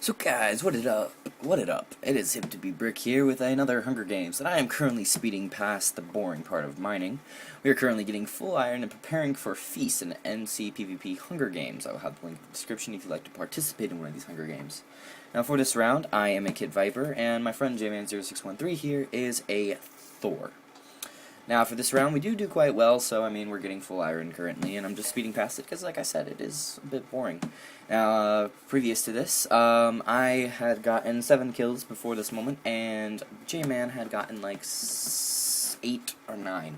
So guys, what it up? What it up? It is Hip to be Brick here with another Hunger Games, and I am currently speeding past the boring part of mining. We are currently getting full iron and preparing for Feast in MCPVP Hunger Games. I will have the link in the description if you'd like to participate in one of these Hunger Games. Now for this round, I am a Kid Viper, and my friend JMan0613 here is a Thor. Now for this round, we do quite well, so I mean, we're getting full iron currently, and I'm just speeding past it because, like I said, it is a bit boring. Now, previous to this, I had gotten 7 kills before this moment, and J-Man had gotten like 8 or 9.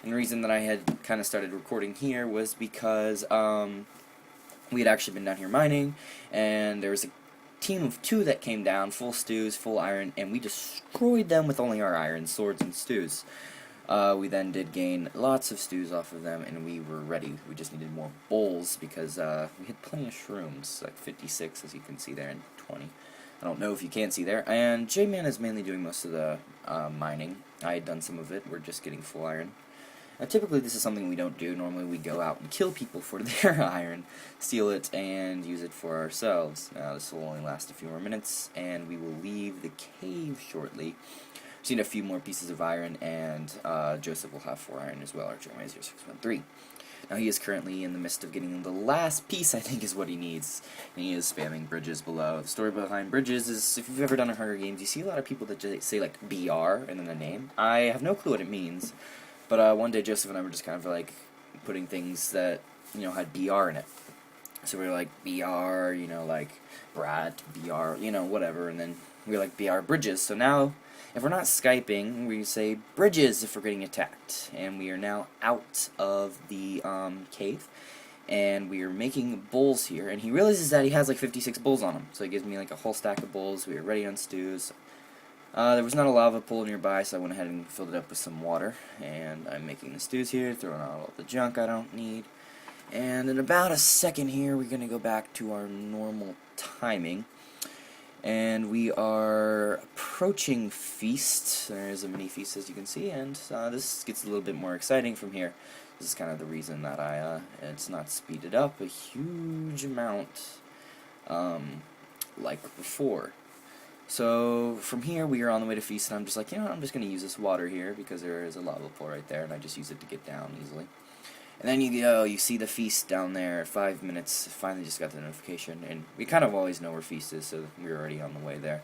And the reason that I had kind of started recording here was because we had actually been down here mining, and there was a team of 2 that came down, full stews, full iron, and we destroyed them with only our iron swords and stews. We then did gain lots of stews off of them, and we were ready. We just needed more bowls because we had plenty of shrooms, like 56 as you can see there, and 20. I don't know if you can see there. And J-Man is mainly doing most of the mining. I had done some of it. We're just getting full iron. Now, typically this is something we don't do. Normally we go out and kill people for their iron, steal it, and use it for ourselves. Now this will only last a few more minutes, and we will leave the cave shortly. Seen a few more pieces of iron, and Joseph will have 4 iron as well, or Jeremiah0613. Now he is currently in the midst of getting the last piece, I think is what he needs, and he is spamming bridges below. The story behind bridges is, if you've ever done a Hunger Games, you see a lot of people that just say like BR and then the name. I have no clue what it means, but one day Joseph and I were just kind of like putting things that, you know, had BR in it. So we were like BR, you know, like Brat, BR, you know, whatever, and then we were like BR bridges. So now, if we're not Skyping, we say bridges if we're getting attacked. And we are now out of the cave, and we are making bowls here. And he realizes that he has like 56 bowls on him, so he gives me like a whole stack of bowls. We are ready on stews. There was not a lava pool nearby, so I went ahead and filled it up with some water. And I'm making the stews here, throwing out all the junk I don't need. And in about a second here, we're going to go back to our normal timing. And we are approaching Feast. There is a mini feast, as you can see, and this gets a little bit more exciting from here. This is kind of the reason that it's not speeded up a huge amount like before. So from here, we are on the way to Feast, and I'm just like, you know, I'm just going to use this water here because there is a lava pool right there, and I just use it to get down easily. And then you see the Feast down there, 5 minutes, finally just got the notification, and we kind of always know where Feast is, so we're already on the way there.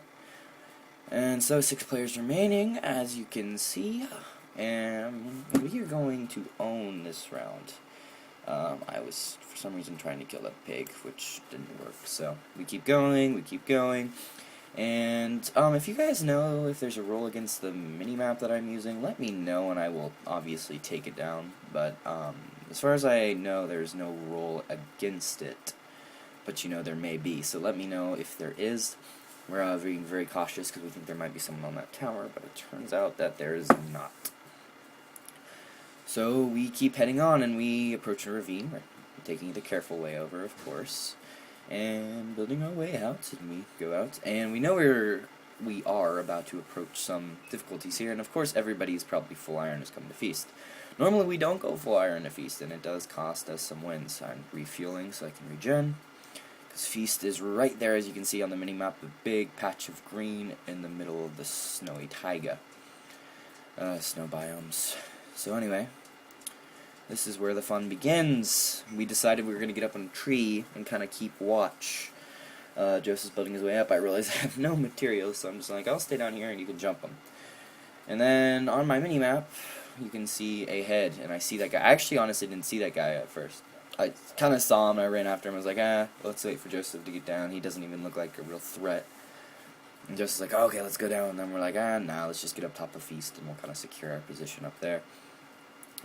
And so 6 players remaining, as you can see, and we are going to own this round. I was, for some reason, trying to kill that pig, which didn't work, so we keep going, and if you guys know if there's a rule against the mini-map that I'm using, let me know and I will obviously take it down, but as far as I know, there's no rule against it, but you know, there may be, so let me know if there is. We're being very cautious because we think there might be someone on that tower, but it turns out that there is not. So we keep heading on, and we approach a ravine. We're taking the careful way over, of course, and building our way out, and we go out, and we know we are about to approach some difficulties here, and of course everybody's probably full iron has come to Feast. Normally we don't go full iron to Feast, and it does cost us some wins. I'm refueling so I can regen, because Feast is right there, as you can see on the mini-map, a big patch of green in the middle of the snowy taiga. Snow biomes. So anyway, this is where the fun begins. We decided we were going to get up on a tree and kind of keep watch. Joseph's building his way up. I realize I have no materials, so I'm just like, I'll stay down here and you can jump him. And then on my mini-map, you can see a head, and I see that guy. I actually honestly didn't see that guy at first. I kind of saw him, and I ran after him. I was like, let's wait for Joseph to get down. He doesn't even look like a real threat. And Joseph's like, okay, let's go down. And then we're like, nah, let's just get up top of Feast, and we'll kind of secure our position up there.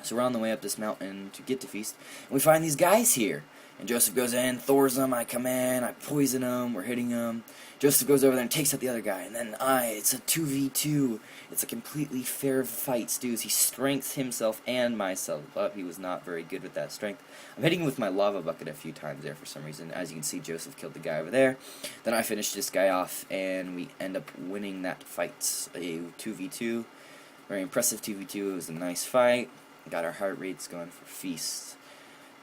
So we're on the way up this mountain to get to Feast, and we find these guys here. And Joseph goes in, Thors them, I come in, I poison them, we're hitting them. Joseph goes over there and takes out the other guy, and then it's a 2v2. It's a completely fair fight, Stews. He strengths himself and myself up. He was not very good with that strength. I'm hitting him with my lava bucket a few times there for some reason. As you can see, Joseph killed the guy over there. Then I finished this guy off, and we end up winning that fight. A 2v2. Very impressive 2v2. It was a nice fight. Got our heart rates going for Feast.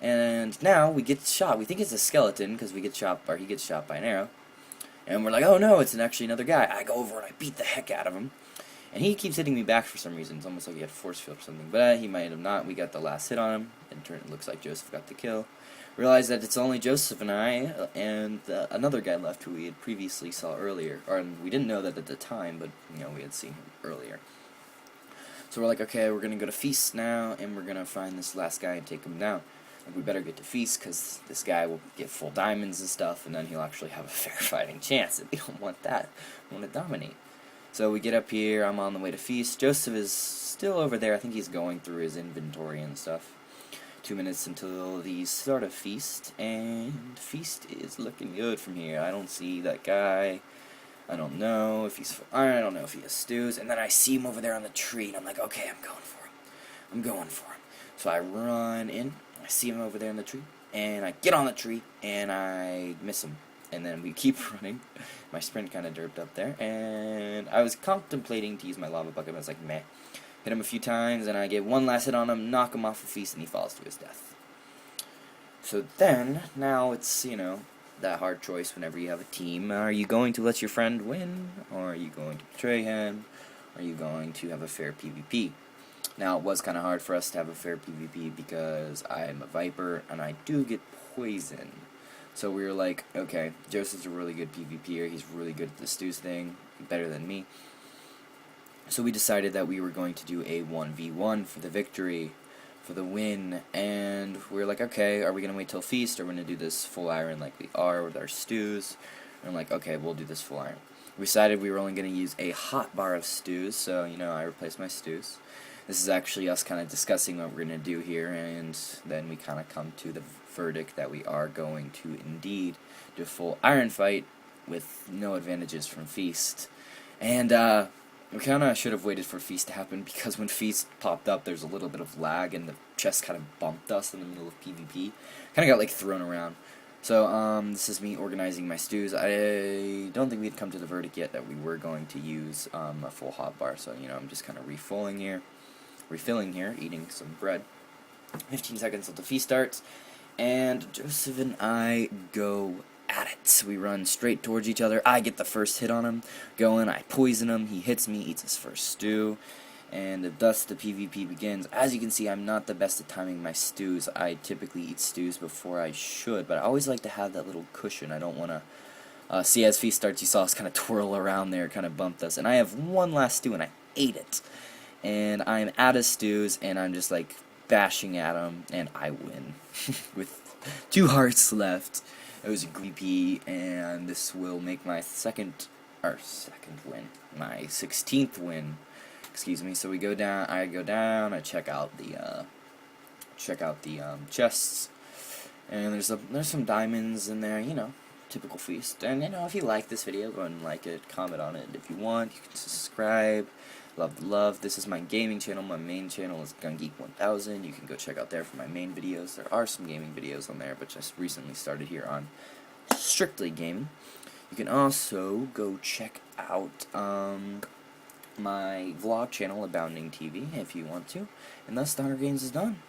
And now we get shot. We think it's a skeleton because we get shot, or he gets shot by an arrow. And we're like, oh no, it's actually another guy. I go over and I beat the heck out of him. And he keeps hitting me back for some reason. It's almost like he had force field or something. But he might have not. We got the last hit on him. It looks like Joseph got the kill. Realized that it's only Joseph and I, and another guy left who we had previously saw earlier. Or we didn't know that at the time, but we had seen him earlier. So we're like, okay, we're gonna go to Feast now, and we're gonna find this last guy and take him down. Like, we better get to Feast, because this guy will get full diamonds and stuff, and then he'll actually have a fair fighting chance, and we don't want that. We want to dominate. So we get up here, I'm on the way to Feast. Joseph is still over there. I think he's going through his inventory and stuff. 2 minutes until the start of Feast, and Feast is looking good from here. I don't see that guy. I don't know if he's I don't know if he has stews. And then I see him over there on the tree, and I'm like, okay, I'm going for him. I'm going for him. So I run in. I see him over there in the tree, and I get on the tree, and I miss him. And then we keep running. My sprint kind of derped up there, and I was contemplating to use my lava bucket, but I was like, meh. Hit him a few times, and I get one last hit on him, knock him off the Feast, and he falls to his death. So then, now it's, that hard choice whenever you have a team. Are you going to let your friend win, or are you going to betray him? Are you going to have a fair PvP? Now, it was kind of hard for us to have a fair PvP because I'm a Viper, and I do get poison. So we were like, okay, Joseph's a really good PvPer, he's really good at the stews thing, better than me. So we decided that we were going to do a 1v1 for the victory, for the win, and we were like, okay, are we going to wait till Feast, or are we going to do this full iron like we are with our stews? And I'm like, okay, we'll do this full iron. We decided we were only going to use a hot bar of stews, so, I replaced my stews. This is actually us kind of discussing what we're going to do here, and then we kind of come to the verdict that we are going to indeed do a full iron fight with no advantages from Feast. And, we kind of should have waited for Feast to happen, because when Feast popped up, there's a little bit of lag, and the chest kind of bumped us in the middle of PvP. Kind of got, thrown around. So, this is me organizing my stews. I don't think we'd come to the verdict yet that we were going to use a full hot bar, so, I'm just kind of refilling here, eating some bread. 15 seconds until the Feast starts, and Joseph and I go at it. We run straight towards each other. I get the first hit on him, I poison him, he hits me, eats his first stew, and thus the PvP begins. As you can see, I'm not the best at timing my stews. I typically eat stews before I should, but I always like to have that little cushion. I don't want to, see, as Feast starts, you saw us kind of twirl around there, kind of bumped us, and I have one last stew, and I ate it. And I'm out of stews, and I'm just, bashing at him, and I win. With 2 hearts left. It was a VP, and this will make my second win, my 16th win. Excuse me. So we go down. I go down. I check out the chests, and there's some diamonds in there. Typical Feast. And if you like this video, go ahead and like it, comment on it. If you want, you can subscribe. Love the love. This is my gaming channel. My main channel is GunGeek1000. You can go check out there for my main videos. There are some gaming videos on there, but just recently started here on strictly gaming. You can also go check out my vlog channel, Abounding TV, if you want to. And thus, the Hunger Games is done.